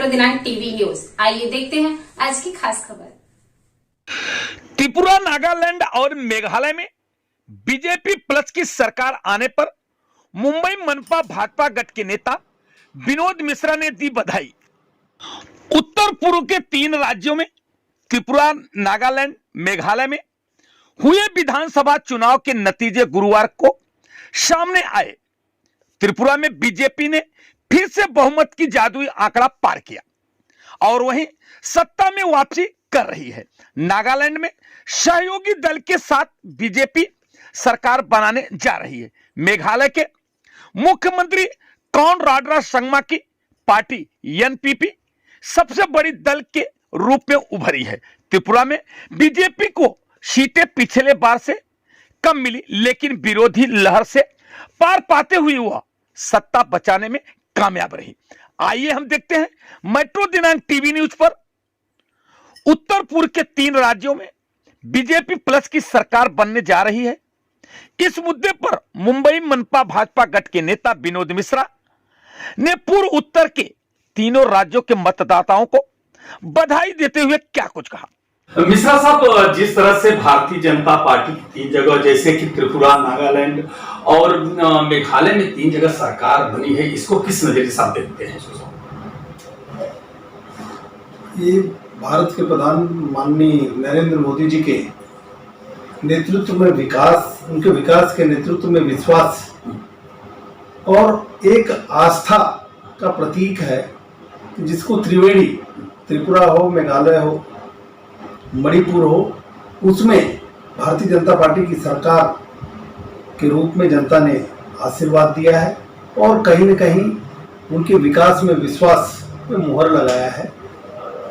Metro दिनांक TV news. आइए देखते हैं आज की खास खबर। त्रिपुरा, नागालैंड और मेघालय में बीजेपी प्लस की सरकार आने पर मुंबई मनपा भाजपा गठ के नेता विनोद मिश्रा ने दी बधाई। उत्तर पूर्व के 3 राज्यों में त्रिपुरा, नागालैंड, मेघालय में हुए विधानसभा चुनाव के नतीजे गुरुवार को सामने आए। त्रिपुरा में बीजेपी ने फिर से बहुमत की जादुई आंकड़ा पार किया और वहीं सत्ता में वापसी कर रही है। नागालैंड में सहयोगी दल के साथ बीजेपी सरकार बनाने जा रही है। मेघालय के मुख्यमंत्री कोनराड संगमा की पार्टी एनपीपी सबसे बड़ी दल के रूप में उभरी है। त्रिपुरा में बीजेपी को सीटें पिछले बार से कम मिली, लेकिन विरोधी लहर से पार पाते हुए वह सत्ता बचाने में कामयाब रही। आइए हम देखते हैं मेट्रो दिनांक टीवी न्यूज पर उत्तर पूर्व के 3 राज्यों में बीजेपी प्लस की सरकार बनने जा रही है। इस मुद्दे पर मुंबई मनपा भाजपा गठ के नेता विनोद मिश्रा ने पूर्व उत्तर के तीनों राज्यों के मतदाताओं को बधाई देते हुए क्या कुछ कहा। मिश्रा साहब, जिस तरह से भारतीय जनता पार्टी की 3 जगह जैसे कि त्रिपुरा, नागालैंड और मेघालय में 3 जगह सरकार बनी है, इसको किस नजरिए से आप देखते हैं? ये भारत के प्रधान माननीय नरेंद्र मोदी जी के नेतृत्व में विकास, उनके विकास के नेतृत्व में विश्वास और एक आस्था का प्रतीक है, जिसको त्रिवेणी, त्रिपुरा हो, मेघालय हो, मणिपुर हो, उसमें भारतीय जनता पार्टी की सरकार के रूप में जनता ने आशीर्वाद दिया है और कहीं न कहीं उनके विकास में विश्वास में मुहर लगाया है।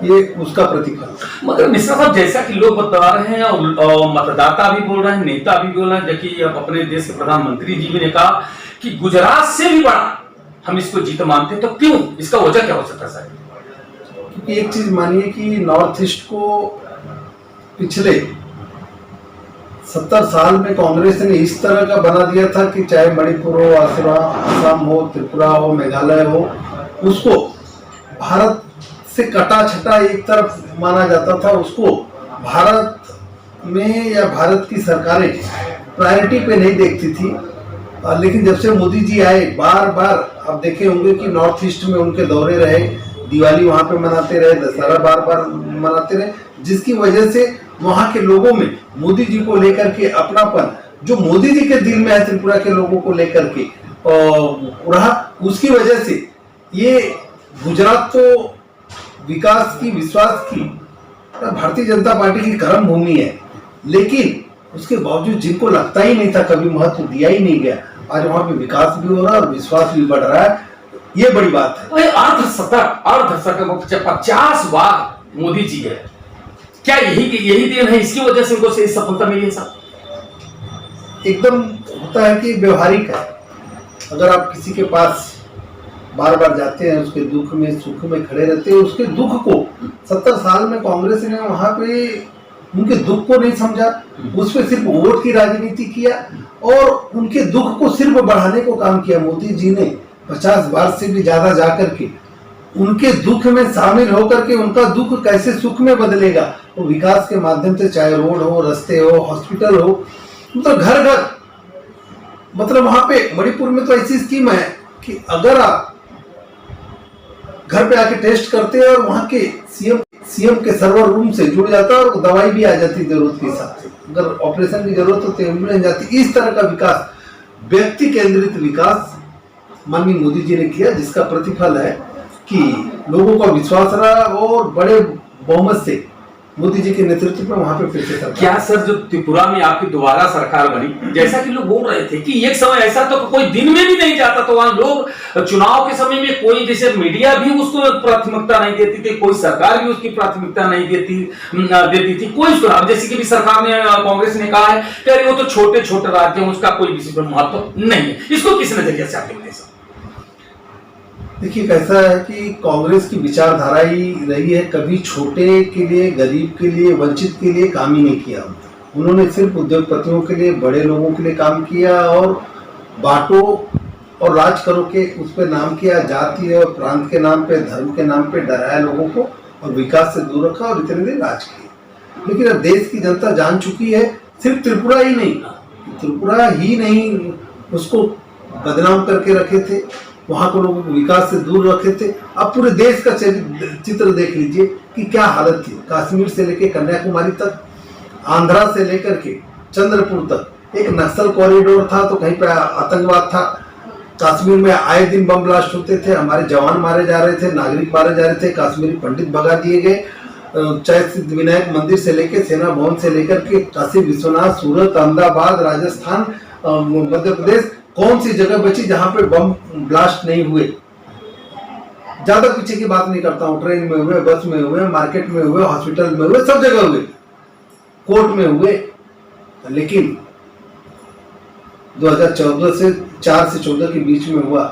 ये उसका प्रतिफल। मगर मिश्रा साहब, जैसा कि लोग बता रहे हैं और मतदाता भी बोल रहे हैं, नेता भी बोल रहे हैं, जबकि अपने देश के प्रधानमंत्री जी ने कहा कि गुजरात से भी बड़ा हम इसको जीत मानते हैं, तो क्यों, इसका वजह क्या हो सकता है साहब? क्योंकि एक चीज मानिए कि नॉर्थ ईस्ट को पिछले 70 साल में कांग्रेस ने इस तरह का बना दिया था कि चाहे मणिपुर हो, असम हो, त्रिपुरा हो, मेघालय हो, उसको भारत से कटा छटा एक तरफ माना जाता था। उसको भारत में या भारत की सरकारें प्रायोरिटी पे नहीं देखती थी। लेकिन जब से मोदी जी आए, बार बार आप देखे होंगे कि नॉर्थ ईस्ट में उनके दौरे रहे, दिवाली वहां पे मनाते रहे, दशहरा बार बार मनाते रहे, जिसकी वजह से वहां के लोगों में मोदी जी को लेकर के अपनापन, जो मोदी जी के दिल में है त्रिपुरा के लोगों को लेकर के रहा, उसकी वजह से ये गुजरात तो विकास की, विश्वास की, भारतीय जनता पार्टी की कर्म भूमि है। लेकिन उसके बावजूद जिनको लगता ही नहीं था, कभी महत्व दिया ही नहीं गया, आज वहां पे विकास भी हो रहा है और विश्वास भी बढ़ रहा है। ये बड़ी बात है। अर्धशतक 50 बार मोदी जी है, क्या यही देन है, इसकी वजह से उनको सफलता मिली है साहब? एकदम होता है कि व्यवहारिक है। अगर आप किसी के पास बार बार जाते हैं, उसके दुख में सुख में खड़े रहते हैं, उसके दुख को 70 साल में कांग्रेस ने वहां पे उनके दुख को नहीं समझा, उस पर सिर्फ वोट की राजनीति किया और उनके दुख को सिर्फ बढ़ाने को काम किया। मोदी जी ने 50 बार से भी ज्यादा जाकर के उनके दुख में शामिल होकर के उनका दुख कैसे सुख में बदलेगा, वो विकास के माध्यम से, चाहे रोड हो, रास्ते हो, हॉस्पिटल हो, मतलब घर घर, मतलब वहां पे मणिपुर में तो ऐसी स्कीम है कि अगर आप घर पे आके टेस्ट करते हैं और वहां के सीएम के सर्वर रूम से जुड़ जाता है और दवाई भी आ जाती है जरूरत के हिसाब से। अगर ऑपरेशन की जरूरत हो तो एम्बुलेंस जाती। इस तरह का विकास, व्यक्ति केंद्रित विकास माननीय मोदी जी ने किया, जिसका प्रतिफल है कि लोगों का विश्वास रहा और बड़े बहुमत से मोदी जी के नेतृत्व में वहां पे फिर से सरकार। क्या सर, जो त्रिपुरा में आपकी दोबारा सरकार बनी, जैसा कि लोग बोल रहे थे कि एक समय ऐसा तो कोई दिन में भी नहीं जाता, तो वहां लोग चुनाव के समय में कोई, जैसे मीडिया भी उसको प्राथमिकता नहीं देती थी, कोई सरकार भी उसकी प्राथमिकता नहीं देती थी कोई उसको। जैसे कि भी सरकार ने, कांग्रेस ने कहा है कि अरे वो तो छोटे छोटे राज्य हैं, उसका कोई किसी पर महत्व नहीं है। इसको किस नजरिए से आप देखते हैं? देखिए, कैसा है कि कांग्रेस की विचारधारा ही रही है, कभी छोटे के लिए, गरीब के लिए, वंचित के लिए काम ही नहीं किया। उन्होंने सिर्फ उद्योगपतियों के लिए, बड़े लोगों के लिए काम किया और बांटो और राज करो के उस पर नाम किया, जाति और प्रांत के नाम पे, धर्म के नाम पे डराया लोगों को और विकास से दूर रखा और इतने दिन राज किए। लेकिन अब देश की जनता जान चुकी है, सिर्फ त्रिपुरा ही नहीं उसको बदनाम करके रखे थे, वहां को लोगों को विकास से दूर रखे थे। अब पूरे देश का चित्र देख लीजिए कि क्या हालत थी। कश्मीर से लेकर कन्याकुमारी तक, आंध्रा से लेकर के चंद्रपुर तक एक नक्सल कॉरिडोर था, तो कहीं पे आतंकवाद था। कश्मीर में आए दिन बम ब्लास्ट होते थे, हमारे जवान मारे जा रहे थे, नागरिक मारे जा रहे थे, कश्मीरी पंडित भगा दिए गए। चाहे सिद्ध विनायक मंदिर से लेकर सेना भवन से लेकर के काशी विश्वनाथ, सूरत, अहमदाबाद, राजस्थान, मध्य प्रदेश, कौन सी जगह बची जहां पे बम ब्लास्ट नहीं हुए। ज्यादा पीछे की बात नहीं करता हूँ, ट्रेन में हुए, बस में हुए, मार्केट में हुए, हॉस्पिटल में हुए, सब जगह हुए, कोर्ट में हुए। लेकिन 2014 से 4 से 14 के बीच में हुआ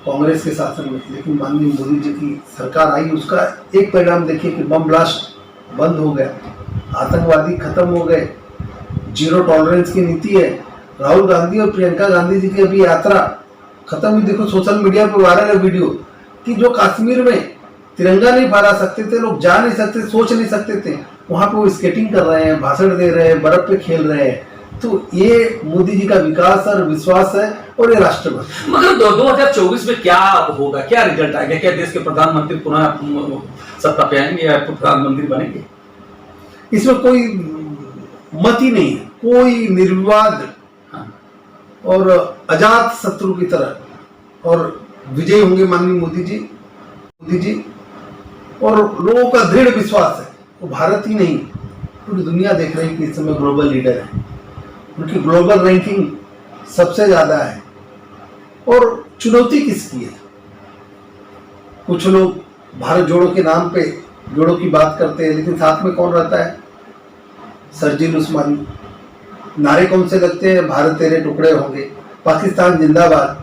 कांग्रेस के शासन में। लेकिन माननीय मोदी जी की सरकार आई, उसका एक परिणाम देखिए कि बम ब्लास्ट बंद हो गया, आतंकवादी खत्म हो गए, जीरो टॉलरेंस की नीति है। राहुल गांधी और प्रियंका गांधी जी की अभी यात्रा खत्म हुई, देखो सोशल मीडिया पर वायरल है वीडियो कि जो कश्मीर में तिरंगा नहीं फहरा सकते थे, लोग जा नहीं सकते, सोच नहीं सकते थे, वहां पे वो स्केटिंग कर रहे हैं, भाषण दे रहे हैं, बर्फ पे खेल रहे हैं। तो ये मोदी जी का विकास और विश्वास है और ये राष्ट्रभक्ति। मगर 2024 में क्या होगा, क्या रिजल्ट आएगा? क्या देश के प्रधानमंत्री पुनः सत्ता पे आएंगे या प्रधानमंत्री बनेंगे? इसमें कोई मत ही नहीं है, कोई निर्विवाद और अजात शत्रु की तरह और विजयी होंगे माननीय मोदी जी। और लोगों का दृढ़ विश्वास है, वो भारत ही नहीं पूरी दुनिया देख रही है कि इस समय ग्लोबल लीडर है, उनकी ग्लोबल रैंकिंग सबसे ज्यादा है। और चुनौती किसकी है? कुछ लोग भारत जोड़ो के नाम पे जोड़ो की बात करते हैं, लेकिन साथ में कौन रहता है? शर्जील उस्मानी। नारे कौन से लगते हैं? भारत तेरे टुकड़े होंगे, पाकिस्तान जिंदाबाद।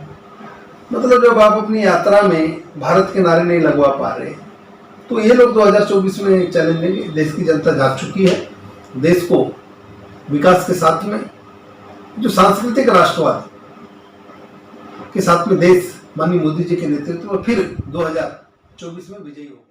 मतलब जब आप अपनी यात्रा में भारत के नारे नहीं लगवा पा रहे, तो ये लोग 2024 में चैलेंज लेंगे। देश की जनता जाग चुकी है, देश को विकास के साथ में जो सांस्कृतिक राष्ट्रवाद के साथ में देश माननीय मोदी जी के नेतृत्व में फिर 2024 में विजयी होगा।